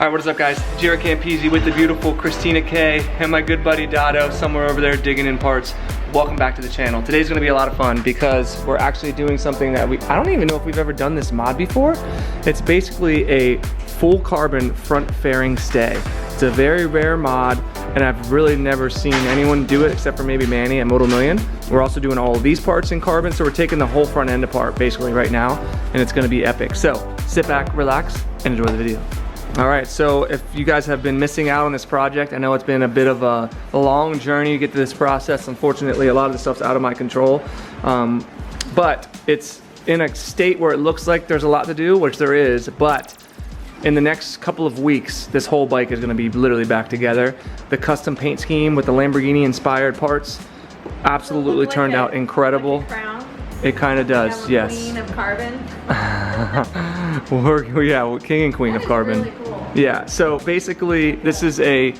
Alright, what is up guys? JaretCampisi with the beautiful Christina K and my good buddy Dado somewhere over there digging in parts. Welcome back to the channel. Today's gonna be a lot of fun because we're actually doing something that I don't even know if we've ever done this mod before. It's basically a full carbon front fairing stay. It's a very rare mod and I've really never seen anyone do it except for maybe Manny at Moto Million. We're also doing all of these parts in carbon, so we're taking the whole front end apart basically right now, and it's gonna be epic. So sit back, relax, and enjoy the video. All right, so if you guys have been missing out on this project, I know it's been a bit of a long journey to get to this process. Unfortunately, a lot of the stuff's out of my control, but it's in a state where it looks like there's a lot to do, which there is, but in the next couple of weeks, this whole bike is gonna be literally back together. The custom paint scheme with the Lamborghini inspired parts absolutely turned out incredible. It kind of does, yes. Queen of carbon. Yeah, king and queen of carbon. Really cool. Yeah, so basically this is a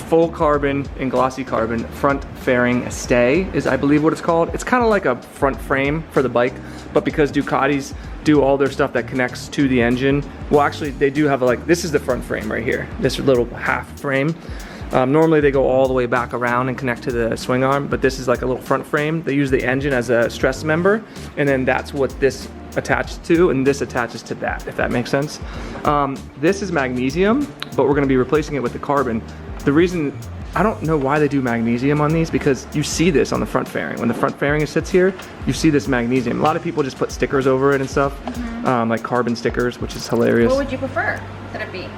full carbon and glossy carbon front fairing stay is I believe what it's called. It's kind of like a front frame for the bike, but because Ducatis do all their stuff that connects to the engine, well actually they do have this is the front frame right here, this little half frame. Normally they go all the way back around and connect to the swing arm, but this is like a little front frame. They use the engine as a stress member, and then that's what this attached to, and this attaches to that, if that makes sense. This is magnesium, but we're gonna be replacing it with the carbon. The reason, I don't know why they do magnesium on these, because you see this on the front fairing. When the front fairing sits here, you see this magnesium. A lot of people just put stickers over it and stuff, like carbon stickers, which is hilarious. What would you prefer that it be?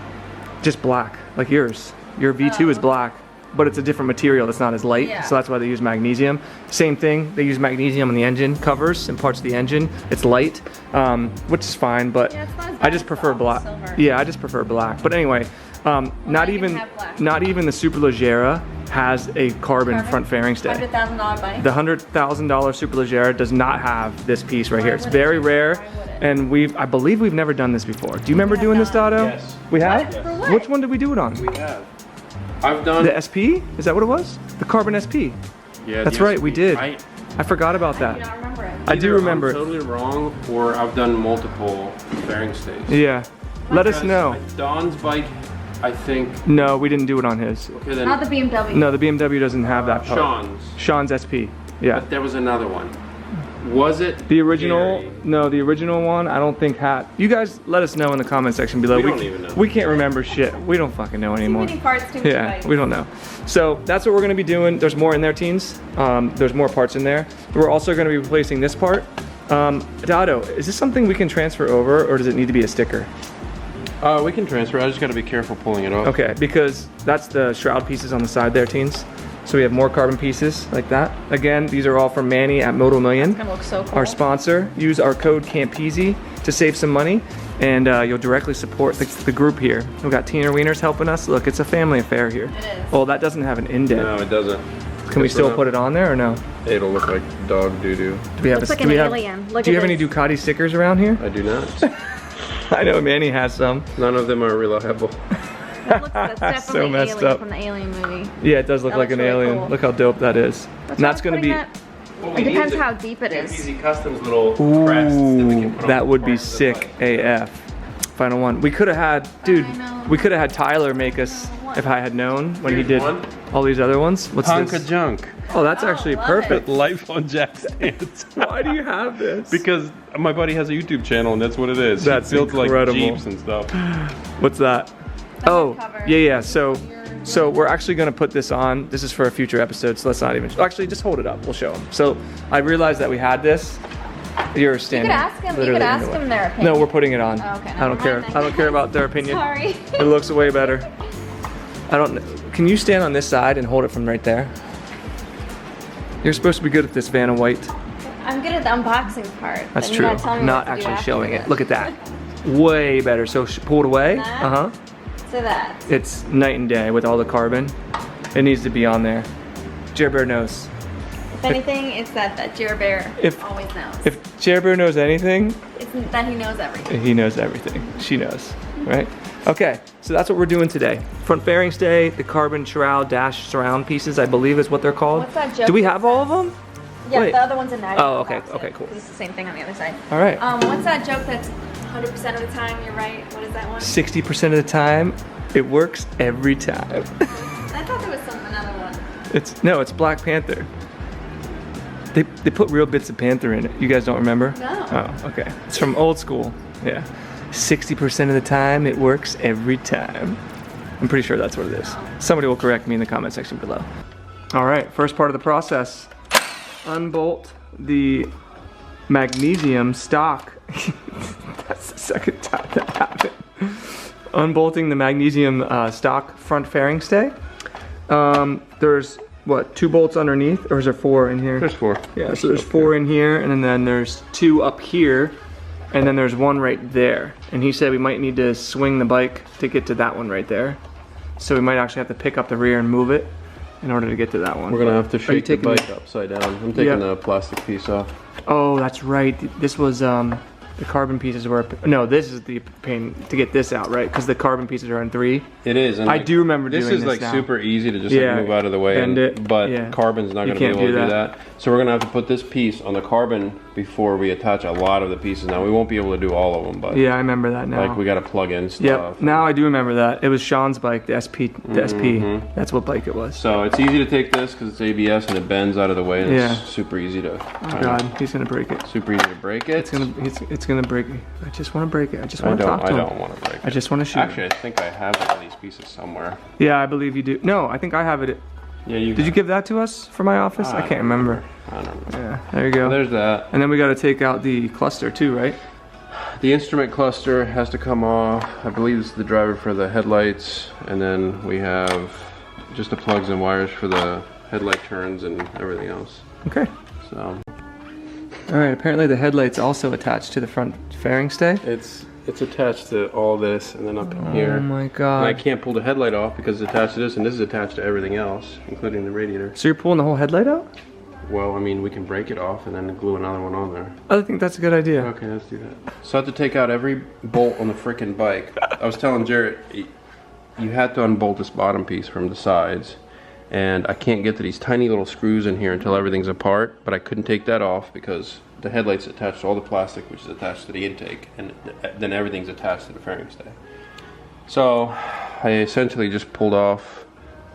Just black, like yours. Your V2 is black, but it's a different material that's not as light, so that's why they use magnesium. Same thing, they use magnesium on the engine covers and parts of the engine. It's light, which is fine, but I just prefer black. Yeah, I just prefer black. But anyway, not even the Superleggera has a carbon front fairing stay. $100,000 bike. The $100,000 Superleggera does not have this piece right here. It's very rare, and I believe we've never done this before. Do you remember doing this, Dado? Yes. We have? For what? Which one did we do it on? We have. I've done The SP? Is that what it was? The carbon SP. Yeah, that's right, we did. I forgot about I that. do not remember it. I do remember I'm totally wrong, or I've done multiple fairing stays. Yeah. Let us know. Don's bike, I think. No, we didn't do it on his. Okay, then. Not the BMW. No, the BMW doesn't have that part. Sean's SP. Yeah. But there was another one. Was it The original? Gary? No, the original one, I don't think had. You guys let us know in the comment section below. We don't even know. We can't remember shit. We don't fucking know anymore. Too many parts, too many Yeah, bikes. we don't know. So that's what we're gonna be doing. There's more in there, teens. There's more parts in there. We're also gonna be replacing this part. Dado, is this something we can transfer over, or does it need to be a sticker? We can transfer. I just gotta be careful pulling it off. Okay, because that's the shroud pieces on the side there, teens. So we have more carbon pieces like that. Again, these are all from Manny at Moto Million. It's gonna look so cool. Our sponsor. Use our code Campisi to save some money, and you'll directly support the group here. We've got Tina Wieners helping us. Look, it's a family affair here. It is. Well, that doesn't have an indent. No, it doesn't. Can we still put it on there or no? It'll look like dog doo-doo. Do we have Looks like an alien. Look do you at have any this. Ducati stickers around here? I do not. I know Manny has some. None of them are reliable. That's definitely So messed alien up. from the Alien movie. Yeah, it does look That like an looks really alien. cool. Look how dope that is. And that's gonna be. It depends how deep it is. Campisi Customs little crest that we can put on That the would be front of the sick bike. AF. Final one. We could have had, dude. I know. We could have had Tyler make us if I had known when he Here's did one. all these other ones. What's Honka this? junk. Oh, that's actually love perfect. Life on jack stands. Why do you have this? Because my buddy has a YouTube channel and that's what it is. That's he builds incredible. like Jeeps and stuff. What's that? Oh, cover. yeah. So we're actually gonna put this on. This is for a future episode, so let's not even. Actually, just hold it up. We'll show them. So I realized that we had this. You're standing. ask him- you literally could ask in the way. him their opinion. No, we're putting it on. Oh, okay, I don't never care. mind then. I don't care about their opinion. Sorry. It looks way better. I don't. Can you stand on this side and hold it from right there? You're supposed to be good at this, Vanna White. I'm good at the unboxing part. That's but true. you're not telling me Not what to do actually showing it. afterwards. Look at that. Way better. So pull it away. That? Uh huh. So that. It's night and day with all the carbon. It needs to be on there. Jer Bear knows. If anything, it's that Jaret Bear If- always knows. If Jer Bear knows anything, It's that he knows everything. he knows everything. She knows, right? Okay, so that's what we're doing today. Front fairing stay, the carbon shroud dash surround pieces, I believe is what they're called. What's that joke Do we that have all of them? Yeah, Wait. the other one's in that. Oh, okay, okay, cool. It's the same thing on the other side. All right. What's that joke that's 100% of the time, you're right. What is that one? 60% of the time, it works every time. I thought there was another one. It's Black Panther. They put real bits of Panther in it. You guys don't remember? No. Oh, okay. It's from old school. Yeah. 60% of the time, it works every time. I'm pretty sure that's what it is. Somebody will correct me in the comment section below. All right, first part of the process. Unbolt the magnesium stock. That's the second time that happened. Unbolting the magnesium stock front fairing stay. There's what, 2 bolts underneath, or is there 4 in here? There's 4. Yeah, so there's 4 in here, and then there's 2 up here, and then there's 1 right there. And he said we might need to swing the bike to get to that one right there. So we might actually have to pick up the rear and move it in order to get to that one. We're gonna have to shake the taking bike upside down. I'm taking the plastic piece off. Oh, that's right. This was the carbon pieces were, no, this is the pain to get this out, right? Because the carbon pieces are in 3. It is. And I do remember doing this. This is like now. super easy to just like move out of the way, bend it, but carbon's not going to be able to do that. So we're going to have to put this piece on the carbon before we attach a lot of the pieces. Now we won't be able to do all of them, but yeah, I remember that now. Like we got to plug in stuff. Yep. Now I do remember that. It was Sean's bike, the SP. That's what bike it was. So it's easy to take this because it's ABS and it bends out of the way. And it's super easy to. Oh God, he's gonna break it. Super easy to break it. It's gonna break it. I just want to break it. I just want to talk to him. I don't want to break it. I just want to shoot. Actually, I think I have one of these pieces somewhere. Yeah, I believe you do. No, I think I have it. Yeah, you. Did you give that to us for my office? I can't remember. I don't remember. Yeah, there you go. So there's that. And then we got to take out the cluster too, right? The instrument cluster has to come off. I believe this is the driver for the headlights, and then we have just the plugs and wires for the headlight turns and everything else. Okay. So. All right. Apparently the headlight's also attached to the front fairing stay. It's attached to all this, and then up in here. Oh my God. And I can't pull the headlight off because it's attached to this, and this is attached to everything else, including the radiator. So you're pulling the whole headlight out? Well, I mean, we can break it off and then glue another one on there. I think that's a good idea. Okay, let's do that. So I have to take out every bolt on the frickin' bike. I was telling Jaret, you had to unbolt this bottom piece from the sides, and I can't get to these tiny little screws in here until everything's apart, but I couldn't take that off because the headlight's attached to all the plastic, which is attached to the intake, and then everything's attached to the fairing stay. So I essentially just pulled off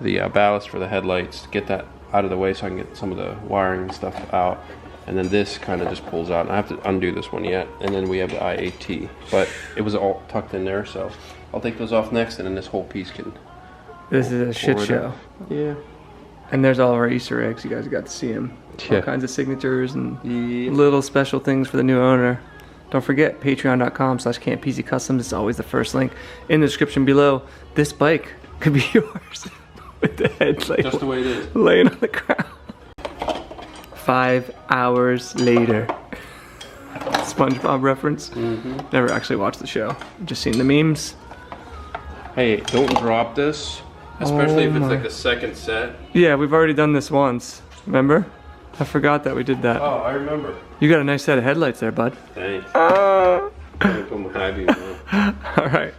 the ballast for the headlights to get that out of the way so I can get some of the wiring and stuff out, and then this kind of just pulls out. I have to undo this one yet, and then we have the IAT, but it was all tucked in there, so I'll take those off next, and then this whole piece can. This is a shit show. Yeah. And there's all of our Easter eggs. You guys got to see them. Yeah. All kinds of signatures and little special things for the new owner. Don't forget, patreon.com/Campisi Customs. It's always the first link in the description below. This bike could be yours with the headlight Just the way it is. laying on the ground. 5 hours later. SpongeBob reference. Never actually watched the show. Just seen the memes. Hey, don't drop this, especially if it's my. like the second set. Yeah, we've already done this once. Remember? I forgot that we did that. Oh, I remember. You got a nice set of headlights there, bud. Thanks. I'm gonna put them behind you now. All right.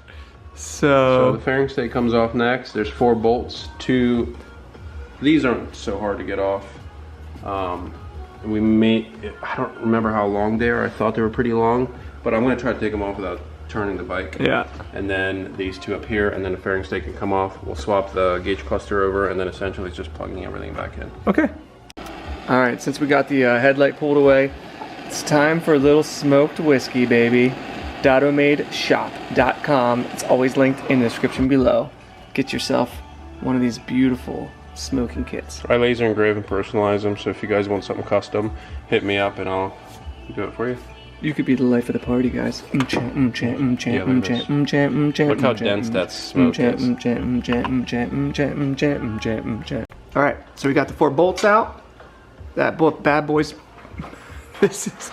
So the fairing stay comes off next. There's 4 bolts. 2. These aren't so hard to get off. We made. I don't remember how long they are. I thought they were pretty long, but I'm gonna try to take them off without turning the bike. Yeah. And then these 2 up here, and then the fairing stay can come off. We'll swap the gauge cluster over, and then essentially it's just plugging everything back in. Okay. All right. Since we got the headlight pulled away, it's time for a little smoked whiskey, baby. DottoMadeShop.com. It's always linked in the description below. Get yourself one of these beautiful smoking kits. I laser engrave and personalize them, so if you guys want something custom, hit me up and I'll do it for you. You could be the life of the party, guys. Look how dense that smoke is. All right, so we got the 4 bolts out. That bad boy's. This is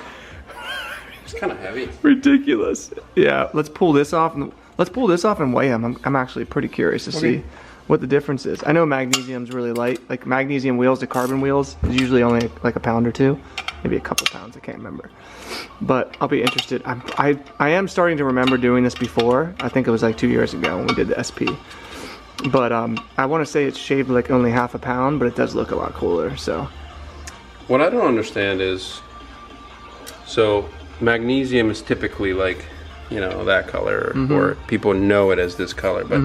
It's kind of heavy. ridiculous. Yeah, let's pull this off and weigh them. I'm actually pretty curious to see what the difference is. I know magnesium's really light. Like magnesium wheels to carbon wheels is usually only like a pound or 2, maybe a couple pounds. I can't remember. But I'll be interested. I am starting to remember doing this before. I think it was like 2 years ago when we did the SP. But I want to say it's shaved like only half a pound, but it does look a lot cooler. So what I don't understand is, so magnesium is typically like you know, that color, or people know it as this color. But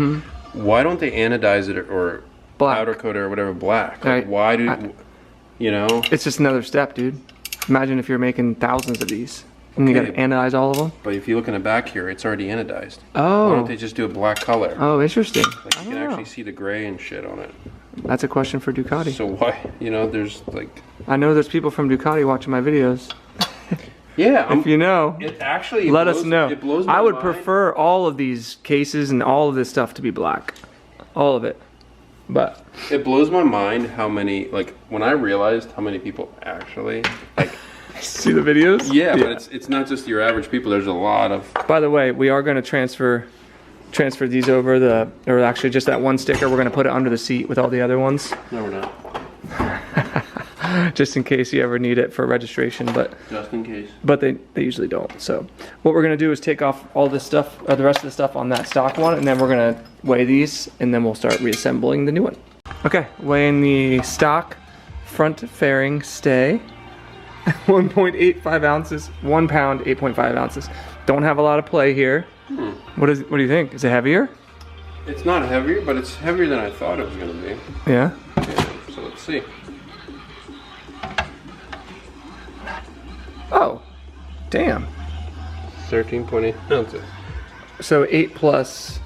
why don't they anodize it or Black. powder coat it or whatever black? Like, Right. why do you know? It's just another step, dude. Imagine if you're making thousands of these. And you gotta anodize all of them? But if you look in the back here, it's already anodized. Oh. Why don't they just do a black color? Oh, interesting. Like you can actually see the gray and shit on it. That's a question for Ducati. So why, you know, there's like... I know there's people from Ducati watching my videos. Yeah, If you know, it actually let us know. It blows my I would mind. prefer all of these cases and all of this stuff to be black. All of it. But It blows my mind how many, like, when I realized how many people actually, like... see the videos? Yeah, but it's not just your average people. There's a lot of... By the way, we are going to transfer these over or actually just that one sticker. We're going to put it under the seat with all the other ones. No, we're not. Just in case you ever need it for registration, but Just in case. they usually don't. So what we're going to do is take off all this stuff, or the rest of the stuff on that stock one, and then we're going to weigh these, and then we'll start reassembling the new one. Okay, weighing the stock front fairing stay. 1.85 ounces, 1 pound, 8.5 ounces. Don't have a lot of play here. What do you think? Is it heavier? It's not heavier, but it's heavier than I thought it was going to be. Yeah. Yeah, so let's see. Oh, damn. 13.8 ounces. So 8 plus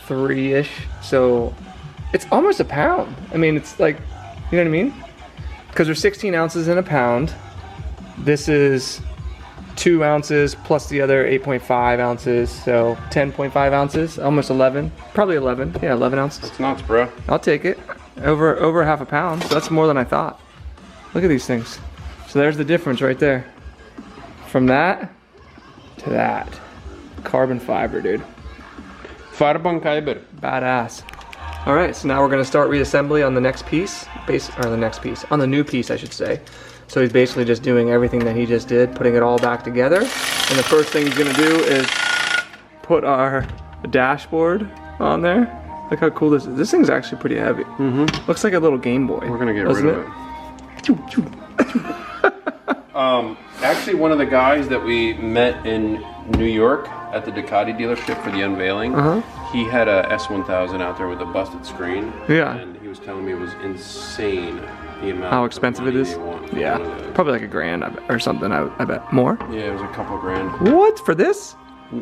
3-ish. So it's almost a pound. I mean, it's like, you know what I mean? Because there's 16 ounces in a pound. This is 2 ounces plus the other 8.5 ounces. So 10.5 ounces, almost 11. Probably 11. Yeah, 11 ounces. It's nuts, bro. I'll take it. Over half a pound. So that's more than I thought. Look at these things. So there's the difference right there. From that to that. Carbon fiber, dude. Carbon fiber. Badass. All right, so now we're gonna start reassembly on the next piece, on the new piece, I should say. So he's basically just doing everything that he just did, putting it all back together. And the first thing he's gonna do is put our dashboard on there. Look how cool this is. This thing's actually pretty heavy. Looks like a little Game Boy. We're gonna get rid of it. Actually, one of the guys that we met in New York at the Ducati dealership for the unveiling, he had a S1000 out there with a busted screen. Yeah. And he was telling me it was insane the amount How of expensive it money is? they want for Yeah, one of those. probably like $1,000 I bet, or something. I bet more. Yeah, it was a couple grand. What for this?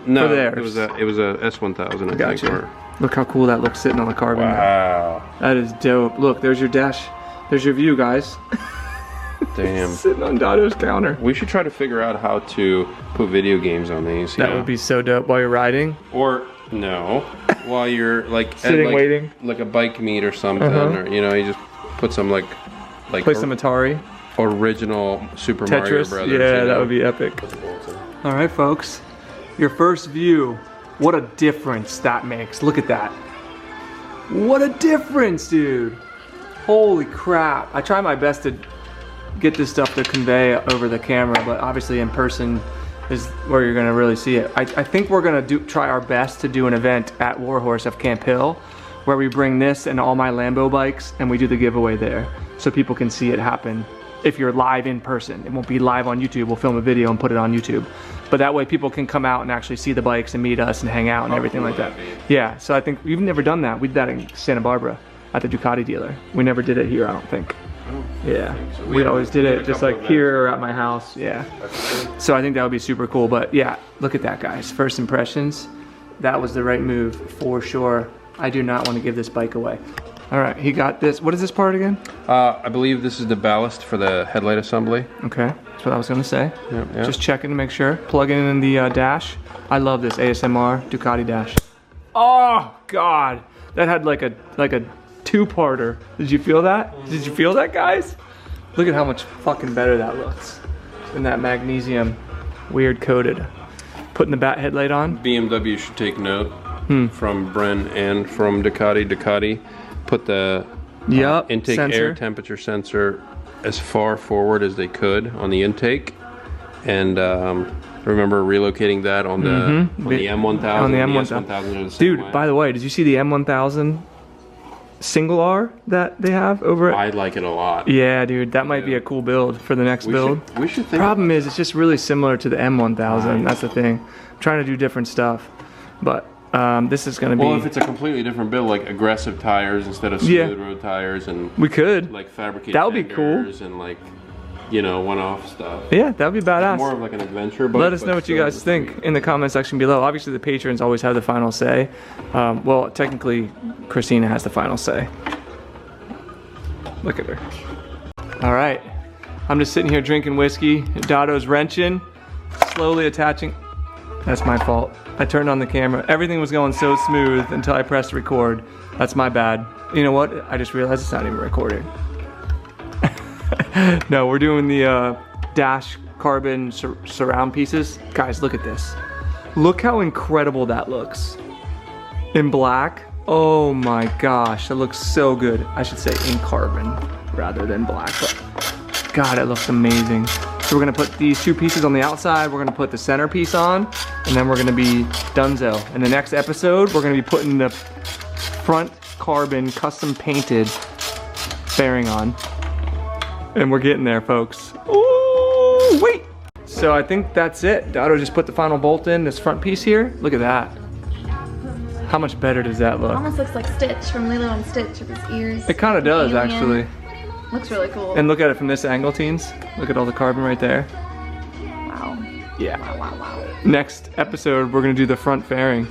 No, For theirs. it was a S1000. I Gotcha. think. Or, Look how cool that looks sitting on the carbon. wow. That is dope. Look, there's your dash. There's your view, guys. Damn. Sitting on Dotto's counter. We should try to figure out how to put video games on these. That would be so dope while you're riding. Or no, while you're like Sitting, at, like, waiting. like a bike meet or something, or you know, you just put some like Play some Atari. original Super Mario Tetris. Brothers. Yeah, you that know? would be epic. All right, folks. Your first view. What a difference that makes. Look at that. What a difference, dude. Holy crap. I try my best to get this stuff to convey over the camera, but obviously in person is where you're gonna really see it. I think we're gonna try our best to do an event at Warhorse of Camp Hill where we bring this and all my Lambo bikes and we do the giveaway there so people can see it happen. If you're live in person, it won't be live on YouTube. We'll film a video and put it on YouTube. But that way people can come out and actually see the bikes and meet us and hang out and everything like that. Yeah, so I think we've never done that. We did that in Santa Barbara at the Ducati dealer. We never did it here, I don't think. Yeah, we always did it just like here or at my house. Yeah. So I think that would be super cool. But yeah, look at that, guys. First impressions, that was the right move for sure. I do not want to give this bike away. All right, he got this. What is this part again? I believe this is the ballast for the headlight assembly. Okay, that's what I was gonna say. Yeah. Just checking to make sure. Plugging in the dash. I love this ASMR Ducati dash. Oh God, that had like a two-parter. Did you feel that? Did you feel that, guys? Look at how much fucking better that looks. And that magnesium, weird coated. Putting the bat headlight on. BMW should take note from Bren and from Ducati. Ducati put the intake sensor. air temperature sensor as far forward as they could on the intake, and remember relocating that on the M1000. On the M1000. S1000 are the same Dude, way. by the way, did you see the M1000 single R that they have over at... I like it a lot. Yeah, dude, that might be a cool build for the next build. We should think. Problem is, it's just really similar to the M1000. That's the thing. I'm trying to do different stuff, but this is gonna be. Well, if it's a completely different build, like aggressive tires instead of smooth road tires, and we could like fabricate. That would be cool. And like, you know, one-off stuff. Yeah, that would be badass. More of like an adventure. But let us know what you guys think in the comment section below. Obviously, the patrons always have the final say. Well, technically, Christina has the final say. Look at her. All right, I'm just sitting here drinking whiskey. Dado's wrenching, slowly attaching. That's my fault. I turned on the camera. Everything was going so smooth until I pressed record. That's my bad. You know what? I just realized it's not even recording. No, we're doing the dash carbon surround pieces. Guys, look at this. Look how incredible that looks. In black. Oh my gosh, that looks so good. I should say in carbon rather than black, but God, it looks amazing. So we're gonna put these two pieces on the outside, we're gonna put the centerpiece on, and then we're gonna be donezo. In the next episode, we're gonna be putting the front carbon custom painted fairing on. And we're getting there, folks. Ooh, wait! So I think that's it. Dado just put the final bolt in, this front piece here. Look at that. How much better does that look? Almost looks like Stitch from Lilo and Stitch with his ears. It kind of does, Alien. actually. Looks really cool. And look at it from this angle, teens. Look at all the carbon right there. Wow. Yeah. Wow, wow, wow. Next episode, we're gonna do the front fairing.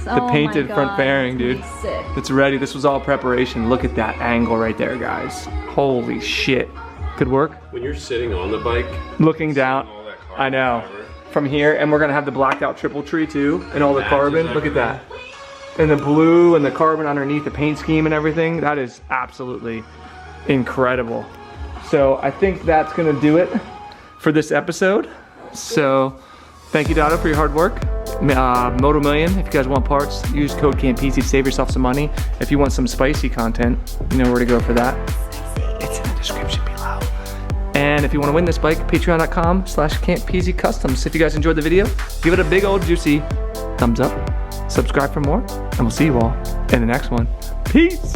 The painted front fairing, dude. Sick. It's ready. This was all preparation. Look at that angle right there, guys. Holy shit. Could work. When you're sitting on the bike, Looking down. all that carbon I know. fiber. From here, and we're gonna have the blacked out triple tree too, and all the carbon. Look at that. And the blue and the carbon underneath the paint scheme and everything. That is absolutely incredible. So I think that's gonna do it for this episode. So thank you, Dado, for your hard work. Moto Million, if you guys want parts, use code Campisi to save yourself some money. If you want some spicy content, you know where to go for that. It's in the description below. And if you want to win this bike, patreon.com/Campisi Customs. If you guys enjoyed the video, give it a big old juicy thumbs up. Subscribe for more, and we'll see you all in the next one. Peace!